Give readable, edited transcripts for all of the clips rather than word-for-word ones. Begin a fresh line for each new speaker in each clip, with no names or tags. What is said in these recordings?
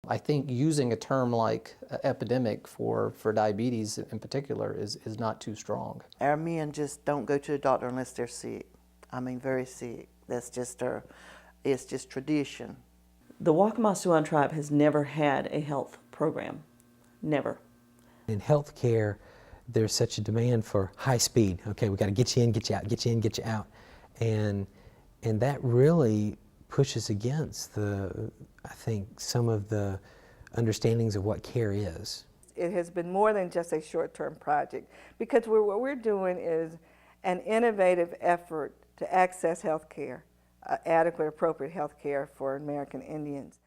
I think using a term like epidemic for diabetes in particular is not too strong.
Our men just don't go to the doctor unless they're sick. I mean, very sick. That's just it's just tradition.
The Waccamaw Siouan tribe has never had a health program. Never.
In healthcare, there's such a demand for high speed. Okay, we got to get you in, get you out, get you in, get you out. And that really pushes against I think, some of the understandings of what care is.
It has been more than just a short-term project, because what we're doing is an innovative effort to access health care, adequate, appropriate health care for American Indians.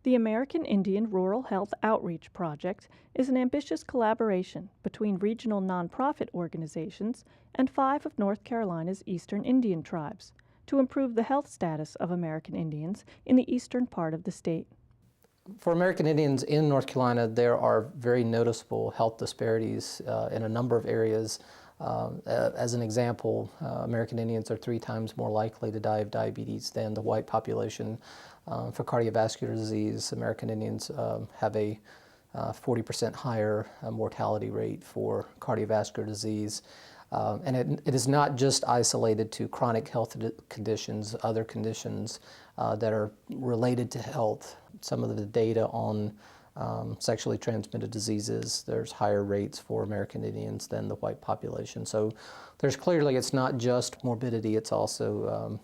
The American Indian Rural Health Outreach Project is an ambitious collaboration between regional nonprofit organizations and 5 of North Carolina's eastern Indian tribes to improve the health status of American Indians in the eastern part of the state.
For American Indians in North Carolina, there are very noticeable health disparities in a number of areas. As an example, American Indians are 3 times more likely to die of diabetes than the white population. For cardiovascular disease, American Indians have a 40% higher mortality rate for cardiovascular disease. And it is not just isolated to chronic health conditions, other conditions that are related to health. Some of the data on sexually transmitted diseases, there's higher rates for American Indians than the white population. So there's clearly, it's not just morbidity, it's also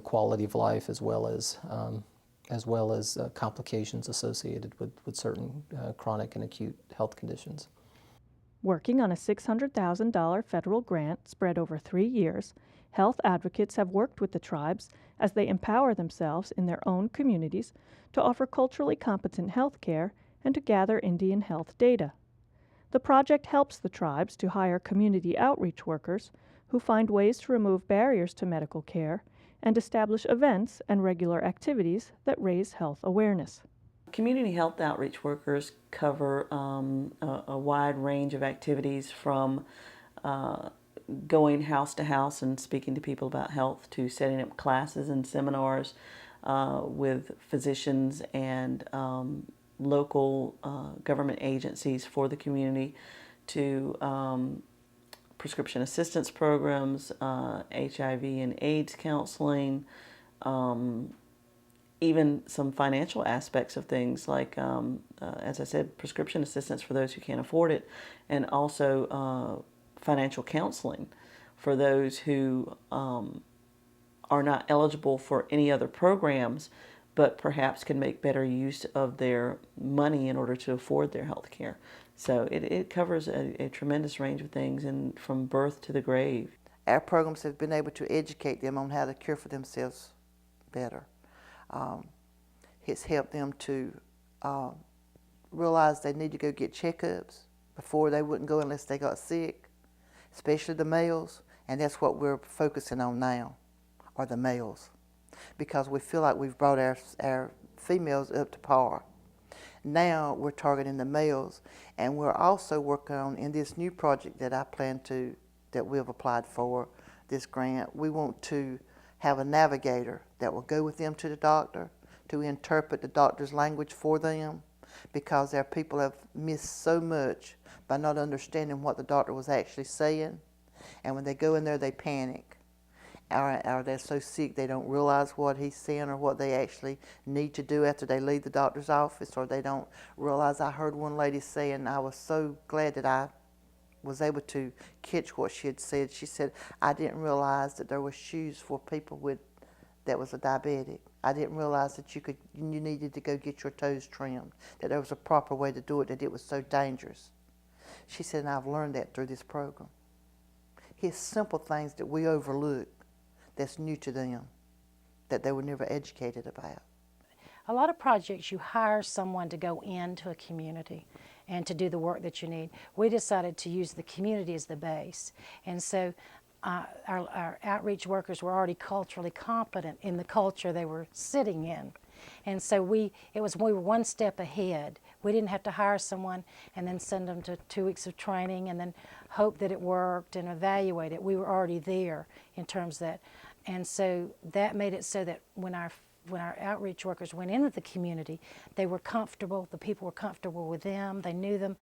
quality of life as well as complications associated with certain chronic and acute health conditions.
Working on a $600,000 federal grant spread over 3 years, health advocates have worked with the tribes as they empower themselves in their own communities to offer culturally competent health care and to gather Indian health data. The project helps the tribes to hire community outreach workers who find ways to remove barriers to medical care and establish events and regular activities that raise health awareness.
Community health outreach workers cover a wide range of activities, from going house to house and speaking to people about health, to setting up classes and seminars with physicians and local government agencies for the community, to prescription assistance programs, HIV and AIDS counseling, even some financial aspects of things like, as I said, prescription assistance for those who can't afford it, and also financial counseling for those who are not eligible for any other programs, but perhaps can make better use of their money in order to afford their health care. So it covers a tremendous range of things, and from birth to the grave.
Our programs have been able to educate them on how to care for themselves better. It's helped them to realize they need to go get checkups. Before, they wouldn't go unless they got sick, especially the males, and that's what we're focusing on now, are the males, because we feel like we've brought our females up to par. Now we're targeting the males, and we're also working on, in this new project that that we've applied for, this grant, we want to have a navigator that will go with them to the doctor to interpret the doctor's language for them, because our people have missed so much by not understanding what the doctor was actually saying. And when they go in there, they panic. Or they're so sick they don't realize what he's saying or what they actually need to do after they leave the doctor's office, or they don't realize. I heard one lady saying, I was so glad that I was able to catch what she had said. She said, I didn't realize that there were shoes for people that was a diabetic. I didn't realize that you needed to go get your toes trimmed, that there was a proper way to do it, that it was so dangerous. She said, and I've learned that through this program. It's simple things that we overlook that's new to them, that they were never educated about.
A lot of projects you hire someone to go into a community and to do the work that you need. We decided to use the community as the base. And so our outreach workers were already culturally competent in the culture they were sitting in. And so we were one step ahead. We didn't have to hire someone and then send them to 2 weeks of training and then hope that it worked and evaluate it. We were already there in terms of that. And so that made it so that when our outreach workers went into the community, they were comfortable, the people were comfortable with them, they knew them.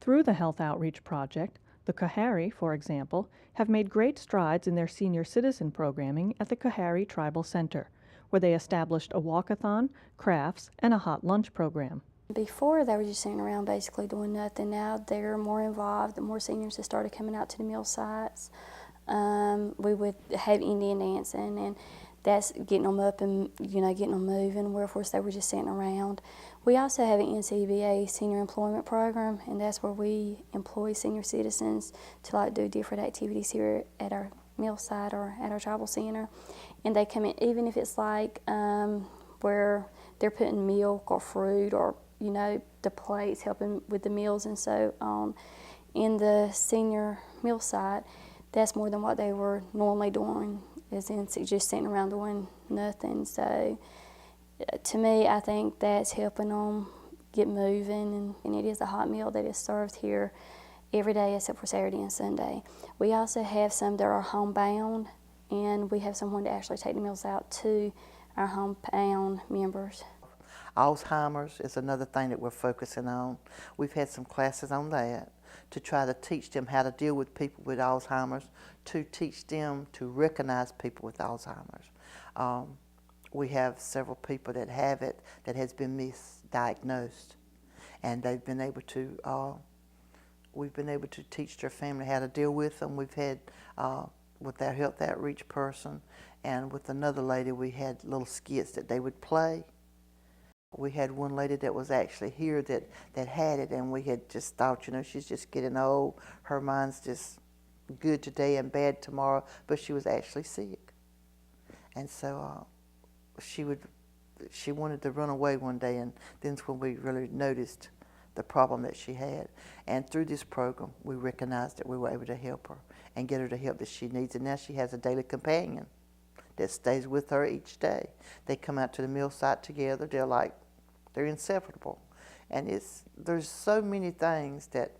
Through the Health Outreach Project, the Coharie, for example, have made great strides in their senior citizen programming at the Coharie Tribal Center, where they established a walkathon, crafts, and a hot lunch program.
Before, they were just sitting around basically doing nothing. Now they're more involved. The more seniors have started coming out to the meal sites. We would have Indian dancing, and that's getting them up and, getting them moving, where of course they were just sitting around. We also have an NCBA senior employment program, and that's where we employ senior citizens to do different activities here at our meal site or at our tribal center. And they come in, even if it's where they're putting milk or fruit or, the plates, helping with the meals and so on. In the senior meal site, that's more than what they were normally doing, is just sitting around doing nothing. So to me, I think that's helping them get moving, and it is a hot meal that is served here every day except for Saturday and Sunday. We also have some that are homebound, and we have someone to actually take the meals out to our homebound members.
Alzheimer's is another thing that we're focusing on. We've had some classes on that to try to teach them how to deal with people with Alzheimer's, to teach them to recognize people with Alzheimer's. We have several people that have it that has been misdiagnosed, and they've been able to, we've been able to teach their family how to deal with them. We've had, with our health outreach person and with another lady, we had little skits that they would play. We had one lady that was actually here that had it, and we had just thought, she's just getting old. Her mind's just good today and bad tomorrow, but she was actually sick. And so she wanted to run away one day, and then's when we really noticed the problem that she had. And through this program, we recognized that we were able to help her and get her the help that she needs. And now she has a daily companion that stays with her each day. They come out to the meal site together. They're inseparable. And there's so many things that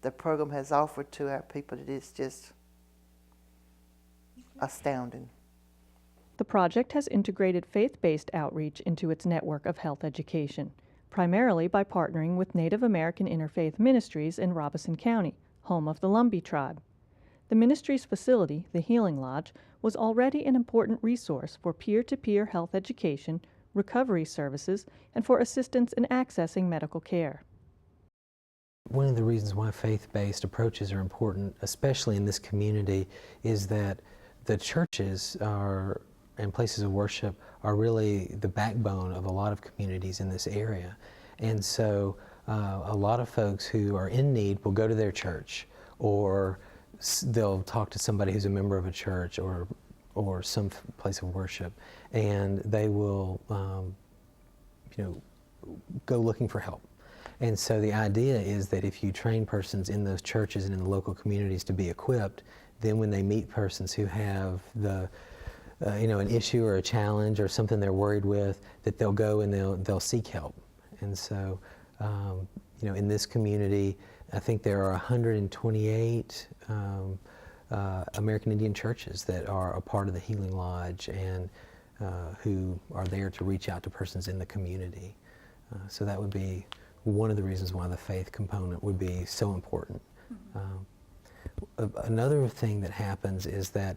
the program has offered to our people that it's just astounding.
The project has integrated faith-based outreach into its network of health education, primarily by partnering with Native American Interfaith Ministries in Robeson County, home of the Lumbee tribe. The ministry's facility, the Healing Lodge, was already an important resource for peer-to-peer health education, recovery services, and for assistance in accessing medical care.
One of the reasons why faith-based approaches are important, especially in this community, is that the churches and places of worship are really the backbone of a lot of communities in this area. And so a lot of folks who are in need will go to their church, or they'll talk to somebody who's a member of a church or some place of worship, and they will go looking for help. And so the idea is that if you train persons in those churches and in the local communities to be equipped, then when they meet persons who have an issue or a challenge or something they're worried with, that they'll go and they'll seek help. And so in this community, I think there are 128 American Indian churches that are a part of the Healing Lodge and who are there to reach out to persons in the community. So that would be one of the reasons why the faith component would be so important. Another thing that happens is that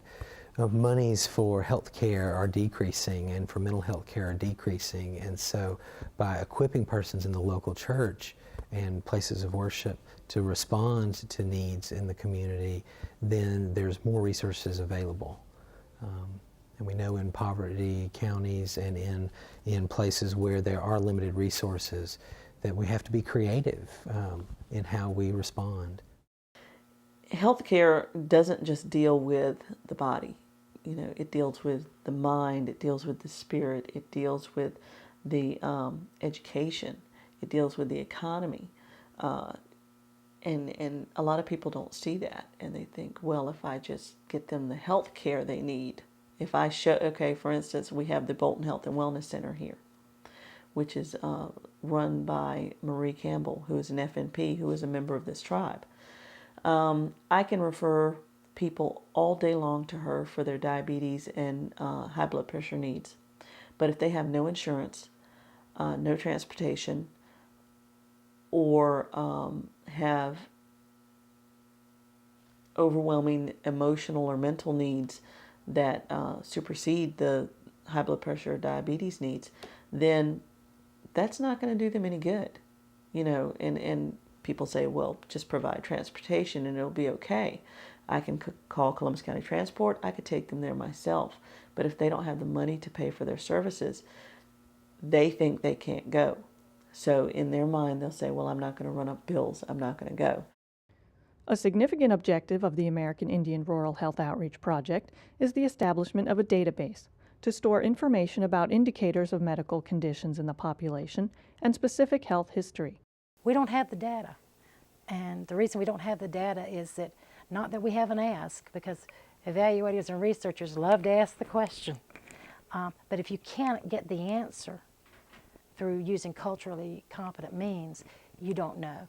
monies for health care are decreasing and for mental health care are decreasing, and so by equipping persons in the local church and places of worship to respond to needs in the community, then there's more resources available. And we know in poverty counties and in places where there are limited resources that we have to be creative in how we respond.
Healthcare doesn't just deal with the body. It deals with the mind, it deals with the spirit, it deals with the education. It deals with the economy. And a lot of people don't see that, and they think, well, if I just get them the health care they need, if I show, okay, for instance, we have the Bolton Health and Wellness Center here, which is run by Marie Campbell, who is an FNP, who is a member of this tribe. I can refer people all day long to her for their diabetes and high blood pressure needs. But if they have no insurance, no transportation, or have overwhelming emotional or mental needs that supersede the high blood pressure or diabetes needs, then that's not going to do them any good. You know, and people say, well, just provide transportation and it'll be okay. I can call Columbus County Transport. I could take them there myself. But if they don't have the money to pay for their services, they think they can't go. So in their mind, they'll say, well, I'm not going to run up bills. I'm not going to go.
A significant objective of the American Indian Rural Health Outreach Project is the establishment of a database to store information about indicators of medical conditions in the population and specific health history.
We don't have the data. And the reason we don't have the data is that, not that we haven't asked, because evaluators and researchers love to ask the question. But if you can't get the answer through using culturally competent means, you don't know.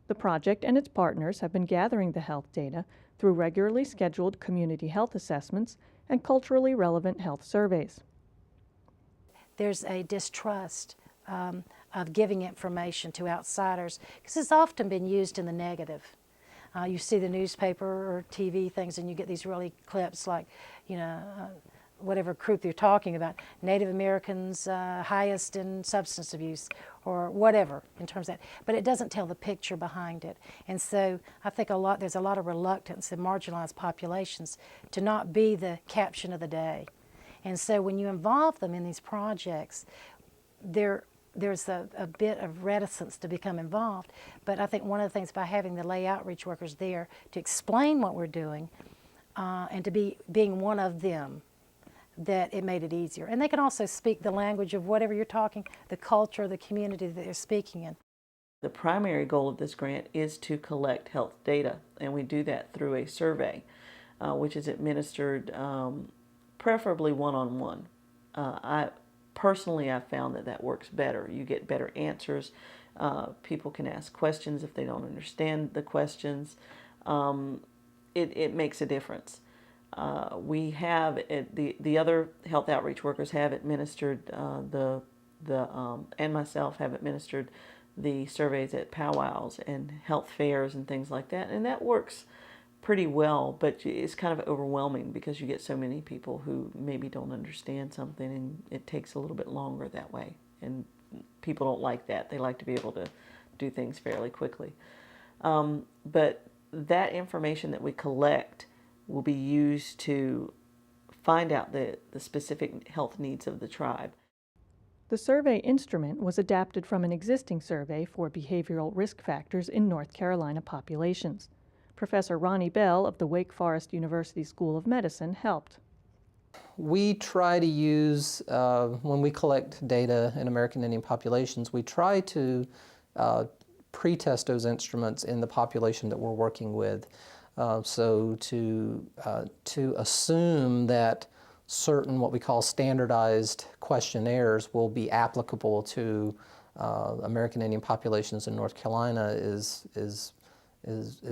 The project and its partners have been gathering the health data through regularly scheduled community health assessments and culturally relevant health surveys.
There's a distrust of giving information to outsiders because it's often been used in the negative. You see the newspaper or TV things and you get these really clips like, you know, whatever group you're talking about, Native Americans highest in substance abuse or whatever in terms of that. But it doesn't tell the picture behind it. And so I think there's a lot of reluctance in marginalized populations to not be the caption of the day. And so when you involve them in these projects, there's a bit of reticence to become involved. But I think one of the things by having the lay outreach workers there to explain what we're doing and to being one of them, that it made it easier. And they can also speak the language of whatever you're talking, the culture, the community that they're speaking in.
The primary goal of this grant is to collect health data, and we do that through a survey, which is administered preferably one-on-one. Personally, I've found that works better. You get better answers. People can ask questions if they don't understand the questions. It makes a difference. We have the other health outreach workers have administered and myself have administered the surveys at powwows and health fairs and things like that, and that works pretty well, but it's kind of overwhelming because you get so many people who maybe don't understand something, and it takes a little bit longer that way, and people don't like that. They like to be able to do things fairly quickly. But that information that we collect will be used to find out the specific health needs of the tribe.
The survey instrument was adapted from an existing survey for behavioral risk factors in North Carolina populations. Professor Ronnie Bell of the Wake Forest University School of Medicine helped.
We try to use, when we collect data in American Indian populations, we try to pre-test those instruments in the population that we're working with. So to assume that certain what we call standardized questionnaires will be applicable to American Indian populations in North Carolina is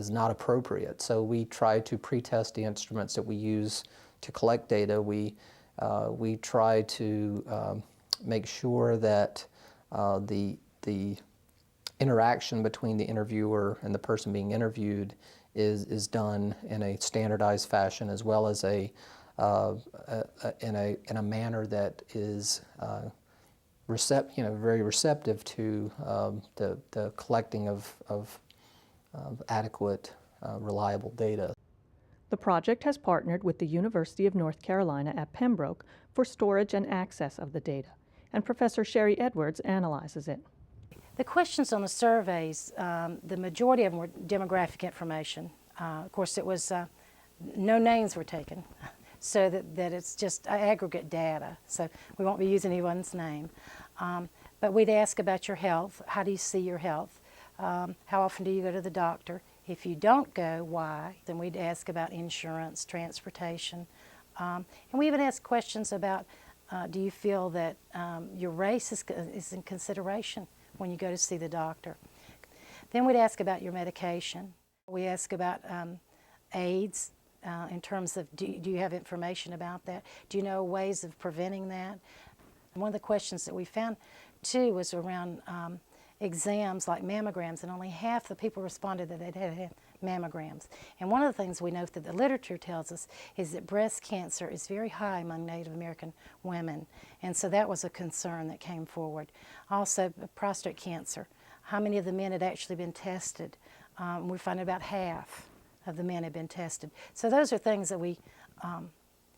not appropriate. So we try to pre-test the instruments that we use to collect data. We try to make sure that the interaction between the interviewer and the person being interviewed is done in a standardized fashion, as well as in a manner that is very receptive to the collecting of adequate, reliable data.
The project has partnered with the University of North Carolina at Pembroke for storage and access of the data, and Professor Sherry Edwards analyzes it.
The questions on the surveys, the majority of them were demographic information. Of course, it was no names were taken, so that it's just aggregate data. So we won't be using anyone's name. But we'd ask about your health. How do you see your health? How often do you go to the doctor? If you don't go, why? Then we'd ask about insurance, transportation. And we even ask questions about, do you feel that your race is in consideration when you go to see the doctor? Then we'd ask about your medication. We ask about AIDS in terms of, do you have information about that? Do you know ways of preventing that? And one of the questions that we found too was around exams like mammograms, and only half the people responded that they'd had mammograms. And one of the things we know that the literature tells us is that breast cancer is very high among Native American women, and so that was a concern that came forward. Also, prostate cancer. How many of the men had actually been tested? We find about half of the men had been tested. So those are things that we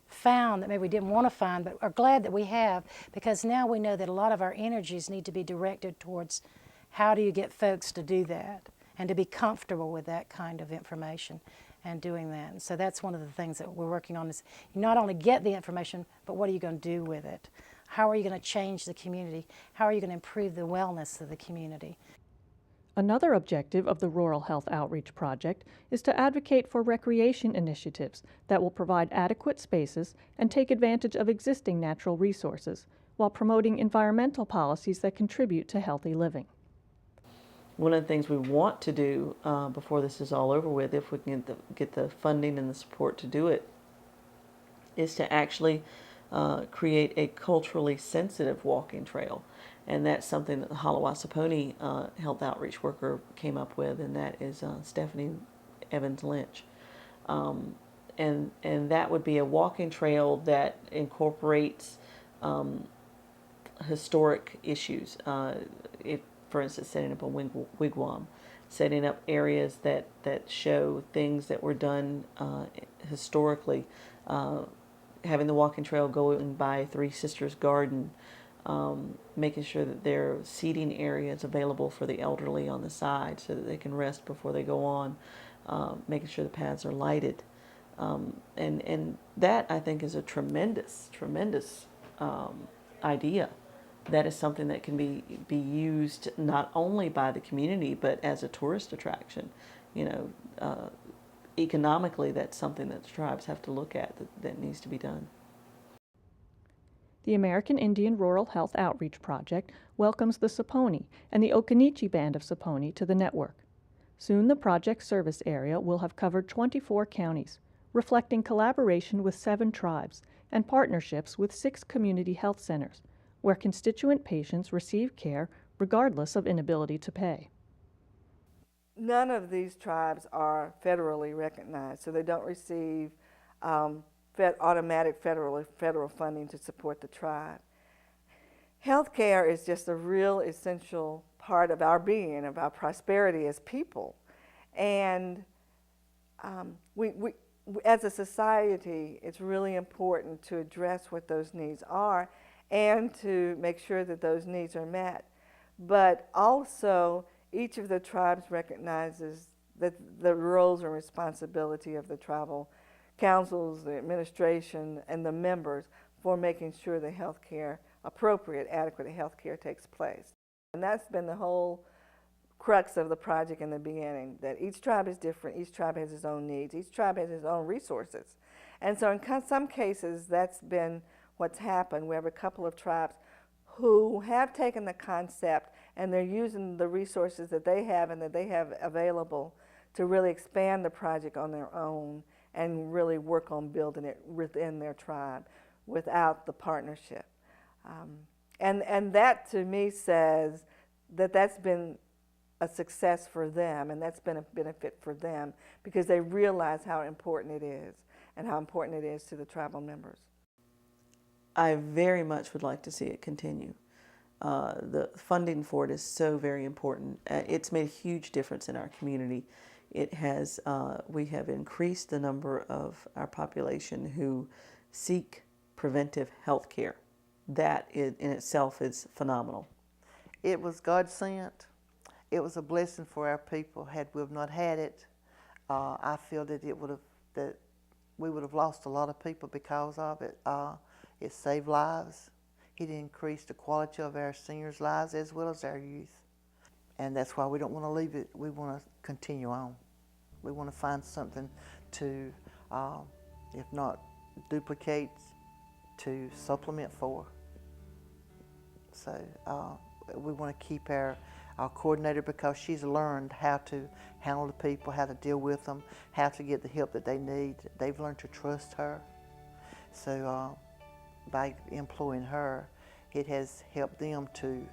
found that maybe we didn't want to find, but are glad that we have, because now we know that a lot of our energies need to be directed towards how do you get folks to do that and to be comfortable with that kind of information and doing that. And so that's one of the things that we're working on, is you not only get the information, but what are you going to do with it? How are you going to change the community? How are you going to improve the wellness of the community?
Another objective of the Rural Health Outreach Project is to advocate for recreation initiatives that will provide adequate spaces and take advantage of existing natural resources, while promoting environmental policies that contribute to healthy living.
One of the things we want to do before this is all over with, if we can get the funding and the support to do it, is to actually create a culturally sensitive walking trail. And that's something that the Halawassaponi health outreach worker came up with, and that is Stephanie Evans Lynch. And that would be a walking trail that incorporates historic issues. If, for instance, setting up a wigwam, setting up areas that show things that were done historically, having the walking trail going by Three Sisters Garden, making sure that there are seating areas available for the elderly on the side so that they can rest before they go on, making sure the paths are lighted. And that, I think, is a tremendous idea. That is something that can be used not only by the community, but as a tourist attraction. You know, economically, that's something that the tribes have to look at that needs to be done.
The American Indian Rural Health Outreach Project welcomes the Saponi and the Occaneechi Band of Saponi to the network. Soon the project service area will have covered 24 counties, reflecting collaboration with 7 tribes and partnerships with 6 community health centers, where constituent patients receive care regardless of inability to pay.
None of these tribes are federally recognized, so they don't receive automatic federal funding to support the tribe. Healthcare is just a real essential part of our being, of our prosperity as people. And we, as a society, it's really important to address what those needs are and to make sure that those needs are met. But also, each of the tribes recognizes that the roles and responsibility of the tribal councils, the administration, and the members for making sure the health care, appropriate, adequate health care takes place. And that's been the whole crux of the project in the beginning, that each tribe is different, each tribe has its own needs, each tribe has its own resources. And so in some cases, that's been what's happened. We have a couple of tribes who have taken the concept and they're using the resources that they have and that they have available to really expand the project on their own and really work on building it within their tribe without the partnership. And that to me says that that's been a success for them, and that's been a benefit for them because they realize how important it is and how important it is to the tribal members.
I very much would like to see it continue. The funding for it is so very important. It's made a huge difference in our community. It has, we have increased the number of our population who seek preventive health care. That in itself is phenomenal.
It was God sent. It was a blessing for our people. Had we have not had it, I feel that we would have lost a lot of people because of it. It saved lives. It increased the quality of our seniors' lives as well as our youth. And that's why we don't want to leave it. We want to continue on. We want to find something to, if not duplicate, to supplement for. So we want to keep our coordinator, because she's learned how to handle the people, how to deal with them, how to get the help that they need. They've learned to trust her. So by employing her, it has helped them to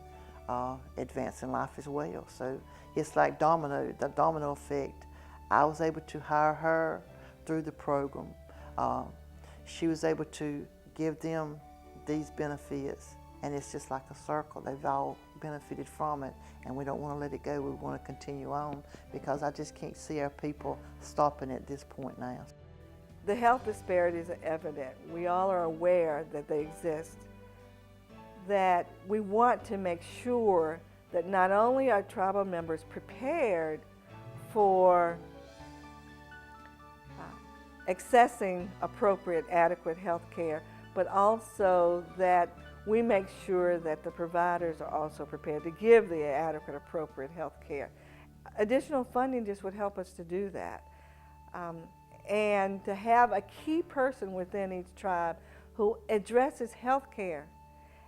advance in life as well. So it's like the domino effect. I was able to hire her through the program. She was able to give them these benefits, and it's just like a circle. They've all benefited from it, and we don't want to let it go. We want to continue on, because I just can't see our people stopping at this point now.
The health disparities are evident. We all are aware that they exist, that we want to make sure that not only are tribal members prepared for accessing appropriate, adequate health care, but also that we make sure that the providers are also prepared to give the adequate, appropriate health care. Additional funding just would help us to do that. And to have a key person within each tribe who addresses health care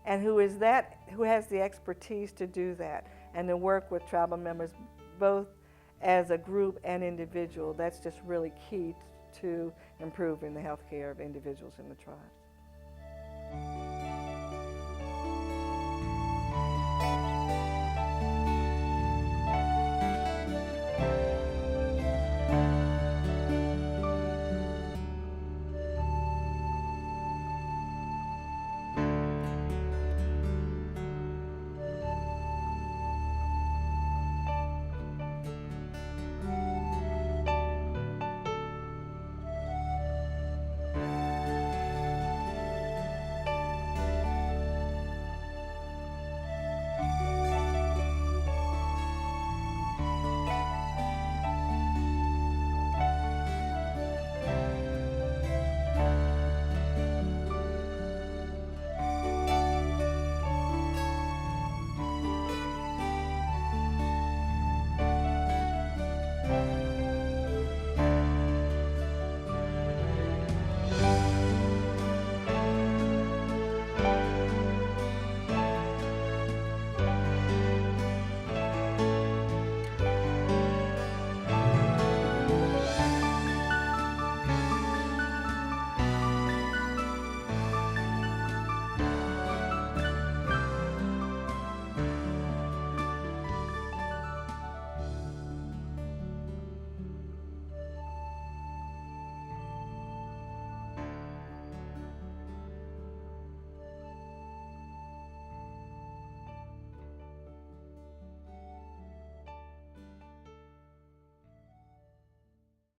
and who has the expertise to do that, and to work with tribal members both as a group and individual, that's just really key to improving the health care of individuals in the tribe.